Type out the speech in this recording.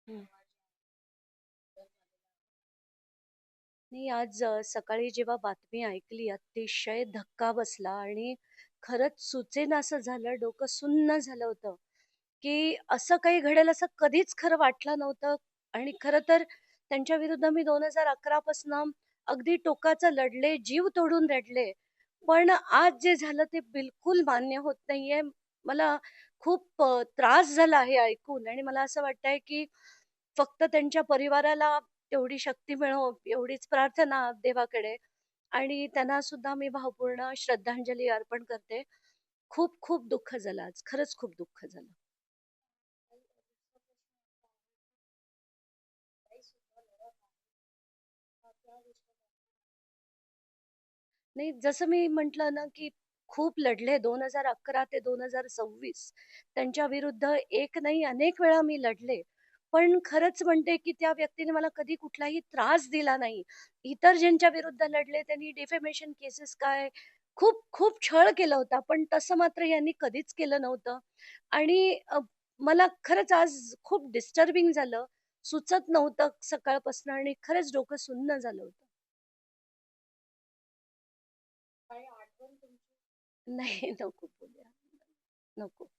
हं. मी आज सकाळी जेव्हा बातमी ऐकली अतिशय धक्का बसला आणि खरंच सुचेनासं झालं, डोकं सुन्न झालं होतं, की असं काही घडेल असं कधीच खरं वाटलं नव्हतं आणि खरं तर त्यांच्या विरुद्ध मी 2011 पासनं अगदी टोकाचं लढले, जीव तोडून लढले. पण आज जे झालं ते बिलकुल मान्य होत नाहीये. मला खूप त्रास झाला हे ऐकून आणि मला असं वाटतंय, की फक्त त्यांच्या परिवाराला तेवढी शक्ती मिळो एवढीच प्रार्थना देवाकडे आणि त्यांना सुद्धा मी भावपूर्ण श्रद्धांजली अर्पण करते. खूप खूप दुःख झालं आज. खरंच खूप दुःख झालं. नाही, जसं मी म्हटलं ना, की खूप लढले 2011 ते 2026 त्यांच्या विरुद्ध एक नाही अनेक वेळा मी लढले. पण खरंच म्हणते, की त्या व्यक्तीने मला कधी कुठलाही त्रास दिला नाही. इतर ज्यांच्या विरुद्ध लढले त्यांनी डिफेमेशन केसेस काय खूप खूप छळ केला होता. पण तसं मात्र यांनी कधीच केलं नव्हतं. आणि मला खरंच आज खूप डिस्टर्बिंग झालं. सुचत नव्हतं सकाळपासून आणि खरंच डोकं सुन्न झालं होतं. नाही, नको बोलूया. नको.